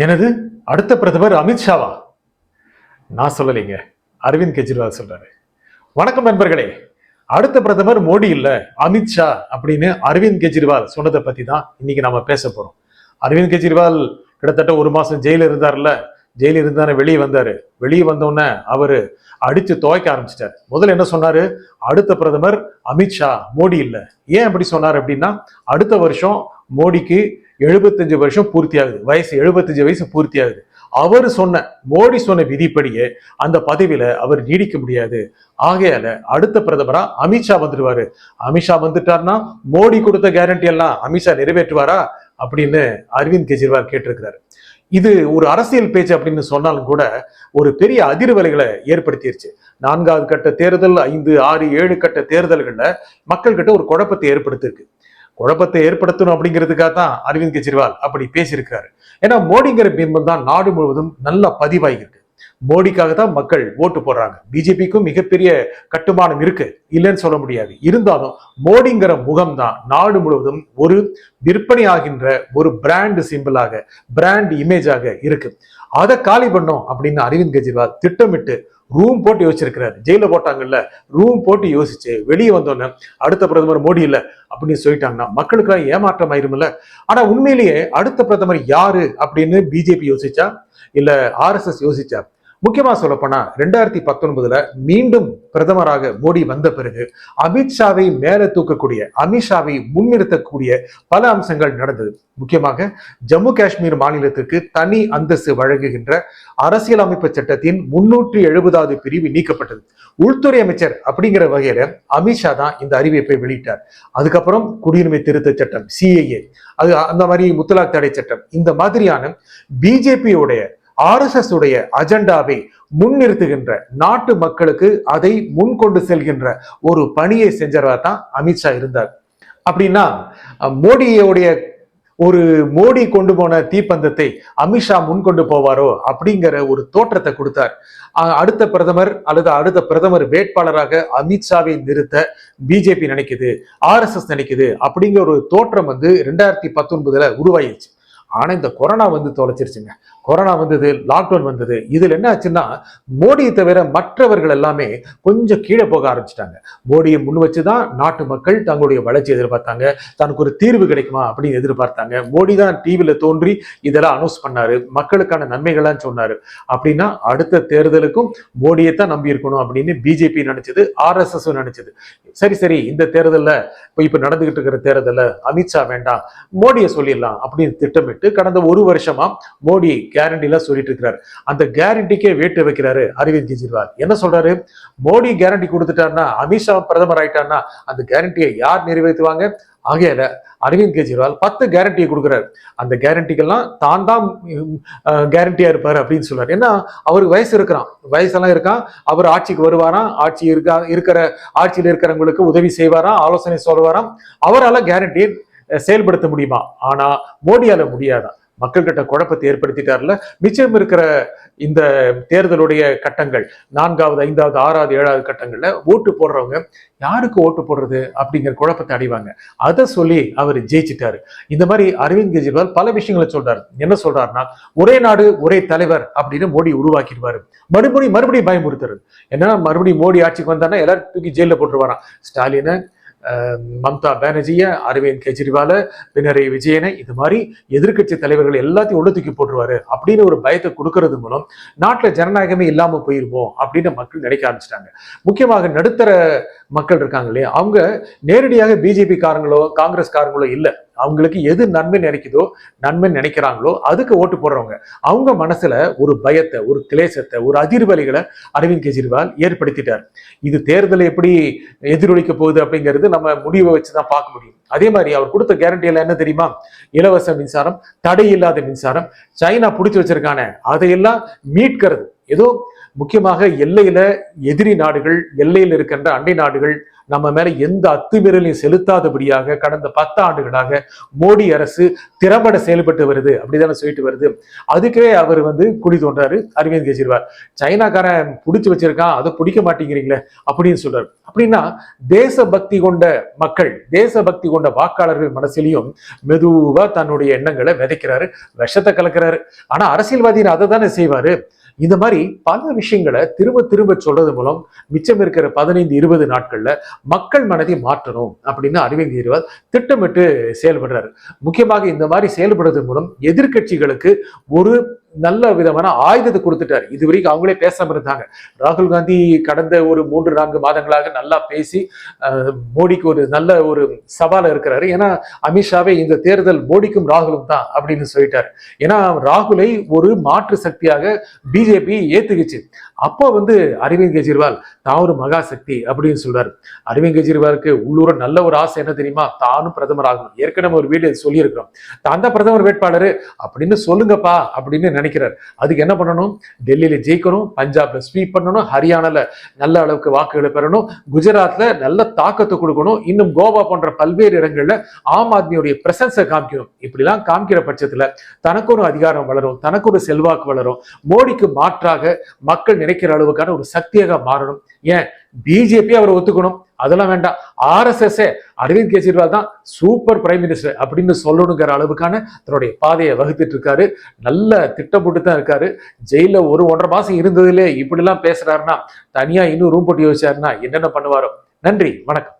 எனது அடுத்த பிரதமர் அமித்ஷாவா? நான் சொல்லலைங்க, அரவிந்த் கெஜ்ரிவால் சொல்றாரு. வணக்கம் நண்பர்களே. அடுத்த பிரதமர் மோடி இல்ல அமித்ஷா அப்படின்னு அரவிந்த் கெஜ்ரிவால் சொன்னதை பத்தி தான் இன்னைக்கு நாம பேச போறோம். அரவிந்த் கெஜ்ரிவால் கிட்டத்தட்ட ஒரு மாசம் ஜெயில இருந்தார்ல, ஜெயில இருந்தானே வெளியே வந்தாரு. வெளியே வந்தோடனே அவரு அடிச்சு துவைக்க ஆரம்பிச்சிட்டாரு. முதல்ல என்ன சொன்னாரு? அடுத்த பிரதமர் அமித்ஷா, மோடி இல்ல. ஏன் அப்படி சொன்னாரு அப்படின்னா, அடுத்த வருஷம் மோடிக்கு 75 வருஷம் பூர்த்தி ஆகுது, வயசு 75 வயசு பூர்த்தி ஆகுது. அவர் சொன்ன, மோடி சொன்ன விதிப்படியே அந்த பதவியில அவர் நீடிக்க முடியாது. ஆகையால அடுத்த பிரதமரா அமித்ஷா வந்துடுவாரு. அமித்ஷா வந்துட்டார்னா மோடி கொடுத்த கேரண்டி எல்லாம் அமித்ஷா நிறைவேற்றுவாரா அப்படின்னு அரவிந்த் கெஜ்ரிவால் கேட்டிருக்கிறாரு. இது ஒரு அரசியல் பேச்சு அப்படின்னு சொன்னாலும் கூட ஒரு பெரிய அதிர்வலைகளை ஏற்படுத்திருச்சு. 4வது கட்ட தேர்தல், 5, 6, 7 கட்ட தேர்தல்கள்ல மக்கள் கிட்ட ஒரு குழப்பத்தை ஏற்படுத்திருக்கு. குழப்பத்தை ஏற்படுத்தணும் அப்படிங்கிறதுக்காக தான் அரவிந்த் கெஜ்ரிவால் அப்படி பேசியிருக்கிறாரு. ஏன்னா மோடிங்கிற பிம்பம் தான் நாடு முழுவதும் நல்லா பதிவாகிருக்கு. மோடிக்காக தான் மக்கள் ஓட்டு போடுறாங்க. பிஜேபிக்கும் மிகப்பெரிய கட்டுமானம் இருக்கு, இல்லைன்னு சொல்ல முடியாது. இருந்தாலும் மோடிங்கிற முகம் தான் நாடு முழுவதும் ஒரு விற்பனை ஆகின்ற ஒரு பிராண்ட் சிம்பிளாக, பிராண்ட் இமேஜாக இருக்கு. அதை காலி பண்ணோம் அப்படின்னு அரவிந்த் கெஜ்ரிவால் திட்டமிட்டு ரூம் போட்டு யோசிச்சிருக்கிறாரு. ஜெயில போட்டாங்கல்ல, ரூம் போட்டு யோசிச்சு வெளியே வந்தோன்னு அடுத்த பிரதமர் மோடி இல்ல அப்படின்னு சொல்லிட்டாங்கன்னா மக்களுக்கு ஏமாற்றம் ஆயிருமில்ல. ஆனா உண்மையிலேயே அடுத்த பிரதமர் யாரு அப்படின்னு பிஜேபி யோசிச்சா இல்ல RSS யோசிச்சா? முக்கியமா சொல்ல போனா 2019 மீண்டும் பிரதமராக மோடி வந்த பிறகு அமித்ஷாவை மேல தூக்கக்கூடிய, அமித்ஷாவை முன்னிறுத்தக்கூடிய பல அம்சங்கள் நடந்தது. முக்கியமாக ஜம்மு காஷ்மீர் மாநிலத்துக்கு தனி அந்தஸ்து வழங்குகின்ற அரசியலமைப்பு சட்டத்தின் 370வது பிரிவு நீக்கப்பட்டது. உள்துறை அமைச்சர் அப்படிங்கிற வகையில அமித்ஷா தான் இந்த அறிவிப்பை வெளியிட்டார். அதுக்கப்புறம் குடியுரிமை திருத்த சட்டம் CAA, அது அந்த மாதிரி முத்தலாக் தடை சட்டம், இந்த மாதிரியான பிஜேபியோடைய RSS உடைய அஜெண்டாவை முன்னிறுத்துகின்ற, நாட்டு மக்களுக்கு அதை முன்கொண்டு செல்கின்ற ஒரு பணியை செஞ்சவரா தான் அமித்ஷா இருந்தார். அப்படின்னா மோடி கொண்டு போன தீப்பந்தத்தை அமித்ஷா முன்கொண்டு போவாரோ அப்படிங்கிற ஒரு தோற்றத்தை கொடுத்தார். அடுத்த பிரதமர் அல்லது அடுத்த பிரதமர் வேட்பாளராக அமித்ஷாவை நிறுத்த பிஜேபி நினைக்குது, RSS நினைக்குது அப்படிங்கிற ஒரு தோற்றம் 2019 உருவாயிருச்சு. ஆனா இந்த கொரோனா தொலைச்சிருச்சுங்க. கொரோனா வந்தது, லாக்டவுன் வந்தது. இதுல என்ன ஆச்சுன்னா, மோடியை தவிர மற்றவர்கள் எல்லாமே கொஞ்சம் கீழே போக ஆரம்பிச்சிட்டாங்க. மோடியை முன் வச்சுதான் நாட்டு மக்கள் தங்களுடைய வளர்ச்சி எதிர்பார்த்தாங்க, தனக்கு ஒரு தீர்வு கிடைக்குமா அப்படின்னு எதிர்பார்த்தாங்க. மோடி தான் டிவில தோன்றி இதெல்லாம் அனௌன்ஸ் பண்ணாரு, மக்களுக்கான நன்மைகள்லாம் சொன்னாரு. அப்படின்னா அடுத்த தேர்தலுக்கும் மோடியை தான் நம்பி இருக்கணும் அப்படின்னு பிஜேபி நினைச்சது, RSS நினைச்சது. சரி இந்த தேர்தல்ல இப்ப நடந்துகிட்டு இருக்கிற தேர்தல்ல அமித்ஷா வேண்டாம், மோடியை சொல்லிடலாம் அப்படின்னு திட்டமிட்டு கடந்த ஒரு வருஷமா மோடி கேரண்டி எல்லாம் சொல்லிட்டு இருக்கிறாரு. அந்த கேரண்டிக்கே வேட்டு வைக்கிறாரு அரவிந்த் கெஜ்ரிவால். என்ன சொல்றாரு? மோடி கேரண்டி கொடுத்துட்டாருன்னா, அமித்ஷா பிரதமர் ஆயிட்டாருன்னா அந்த கேரண்டியை யார் நிறைவேற்றுவாங்க? ஆகையால அரவிந்த் கெஜ்ரிவால் 10 கேரண்டியை கொடுக்குறாரு. அந்த கேரண்டிக்கெல்லாம் தான் கேரண்டியா இருப்பாரு அப்படின்னு சொல்றாரு. ஏன்னா அவருக்கு வயசெல்லாம் இருக்கான். அவர் ஆட்சிக்கு வருவாராம், ஆட்சியில் இருக்கிறவங்களுக்கு உதவி செய்வாராம், ஆலோசனை சொல்வாராம். அவரால் கேரண்டியை செயல்படுத்த முடியுமா? ஆனா மோடியால முடியாதான். மக்கள் கிட்ட குழப்பத்தை ஏற்படுத்திட்டார்ல. மிச்சம் இருக்கிற இந்த தேர்தலுடைய கட்டங்கள், 4வது, 5வது, 6வது, 7வது கட்டங்கள்ல ஓட்டு போடுறவங்க யாருக்கு ஓட்டு போடுறது அப்படிங்கிற குழப்பத்தை அடைவாங்க. அதை சொல்லி அவர் ஜெயிச்சிட்டாரு. இந்த மாதிரி அரவிந்த் கெஜ்ரிவால் பல விஷயங்களை சொல்றாரு. என்ன சொல்றாருன்னா, ஒரே நாடு ஒரே தலைவர் அப்படின்னு மோடி உருவாக்கிடுவாரு. மறுபடியும் பயமுறுத்துறது. ஏன்னா மறுபடியும் மோடி ஆட்சிக்கு வந்தாங்கன்னா எல்லாரும் தூக்கி ஜெயில போட்டுருவாராம். ஸ்டாலினை, மம்தா பானர்ஜிய, அரவிந்த் கெஜ்ரிவால, பினராயி விஜயனை, இது மாதிரி எதிர்கட்சி தலைவர்கள் எல்லாத்தையும் உள்ள தூக்கி போட்டுருவாரு அப்படின்னு ஒரு பயத்தை கொடுக்கறது மூலம் நாட்டுல ஜனநாயகமே இல்லாம போயிருவோம் அப்படின்னு மக்கள் நினைக்க ஆரம்பிச்சிட்டாங்க. முக்கியமாக நடுத்தர மக்கள் இருக்காங்க இல்லையா, அவங்க நேரடியாக பிஜேபி காரங்களோ காங்கிரஸ் காரங்களோ இல்ல, அவங்களுக்கு எது நன்மை நினைக்கிறாங்களோ அதுக்கு ஓட்டு போடுறவங்க. அவங்க மனசுல ஒரு பயத்தை, ஒரு கிளேசத்தை, ஒரு அதிர்வலிகளை அரவிந்த் கெஜ்ரிவால் ஏற்படுத்திட்டார். இது தேர்தலை எப்படி எதிரொலிக்க போகுது அப்படிங்கிறது நம்ம முடிவை வச்சுதான் பார்க்க முடியும். அதே மாதிரி அவர் கொடுத்த கேரண்டி எல்லாம் என்ன தெரியுமா? இலவச மின்சாரம், தடையில்லாத மின்சாரம், சைனா பிடிச்சி வச்சிருக்கானே அதையெல்லாம் மீட்கிறது. ஏதோ முக்கியமாக எல்லையில எதிரி நாடுகள், எல்லையில் இருக்கின்ற அண்டை நாடுகள், நம்ம மேல எந்த அத்துமீறலையும் செலுத்தாதபடியாக கடந்த 10 ஆண்டுகளாக மோடி அரசு திறம்பட செயல்பட்டு வருது அப்படிதானே சொல்லிட்டு வருது. அதுக்கே அவர் குழி தோன்றாரு அரவிந்த் கெஜ்ரிவால். சைனாக்காரன் பிடிச்சு வச்சிருக்கான், அதை பிடிக்க மாட்டேங்கிறீங்களே அப்படின்னு சொல்றாரு. அப்படின்னா தேசபக்தி கொண்ட மக்கள், தேசபக்தி கொண்ட வாக்காளர்கள் மனசிலையும் மெதுவா தன்னுடைய எண்ணங்களை விதைக்கிறாரு, விஷத்தை கலக்கிறாரு. ஆனா அரசியல்வாதிகள் அதை தானே செய்வாரு. இந்த மாதிரி பல விஷயங்களை திரும்ப திரும்ப சொல்றது மூலம் மிச்சம் இருக்கிற 15-20 நாட்கள்ல மக்கள் மனதை மாற்றணும் அப்படின்னு அரவிந்த் கெஜ்ரிவால் திட்டமிட்டு செயல்படுறாரு. முக்கியமாக இந்த மாதிரி செயல்படுறது மூலம் எதிர்கட்சிகளுக்கு ஒரு நல்ல விதமான ஆயுதத்தை கொடுத்துட்டாரு. இதுவரைக்கும் அவங்களே பேசாம இருந்தாங்க. ராகுல் காந்தி கடந்த ஒரு 3-4 மாதங்களாக நல்லா பேசி மோடிக்கு ஒரு நல்ல ஒரு சவால இருக்கிறாரு. ஏன்னா அமித்ஷாவே இந்த தேர்தல் மோடிக்கும் ராகுலும் தான் அப்படின்னு சொல்லிட்டாரு. ஏன்னா ராகுலை ஒரு மாற்று சக்தியாக பிஜேபி ஏத்துக்குச்சு. அப்போ அரவிந்த் கெஜ்ரிவால் தான் ஒரு மகா சக்தி அப்படின்னு சொல்றாரு. அரவிந்த் கெஜ்ரிவாலுக்கு உள்ளூர நல்ல ஒரு ஆசை என்ன தெரியுமா? தானும் பிரதமர் ஆகணும். ஏற்கனவே ஒரு வீடியோ சொல்லி இருக்கிறோம், தான் தான் பிரதமர் வேட்பாளர் அப்படின்னு சொல்லுங்கப்பா அப்படின்னு நினைக்கிறார். அதுக்கு என்ன பண்ணணும்? டெல்லியில ஜெயிக்கணும், பஞ்சாப்ல ஸ்வீப் பண்ணணும், ஹரியானால நல்ல அளவுக்கு வாக்குகளை பெறணும், குஜராத்ல நல்ல தாக்கத்தை கொடுக்கணும், இன்னும் கோவா போன்ற பல்வேறு இடங்கள்ல ஆம் ஆத்மியுடைய பிரசன்ஸை காமிக்கணும். இப்படிலாம் காமிக்கிற பட்சத்துல தனக்கு ஒரு அதிகாரம் வளரும், தனக்கு ஒரு செல்வாக்கு வளரும், மோடிக்கு மாற்றாக மக்கள் நினைக்கிற அளவுக்கான ஒரு சக்தியாக மாறணும். ஏன் பிஜேபி அவரை ஒத்துக்கணும், அதெல்லாம் வேண்டாம். RSS அரவிந்த் கெஜ்ரிவால் தான் சூப்பர் பிரைம் மினிஸ்டர் அப்படின்னு சொல்லணுங்கிற அளவுக்கான தன்னுடைய பாதையை வகுத்துட்டு இருக்காரு. நல்ல திட்டம் போட்டு தான் இருக்காரு. ஜெயில 1-1.5 மாசம் இருந்ததுல இப்படி எல்லாம் பேசுறாருன்னா, தனியா இன்னும் ரூம் போட்டு யோசிச்சாருன்னா என்னென்ன பண்ணுவாரோ. நன்றி, வணக்கம்.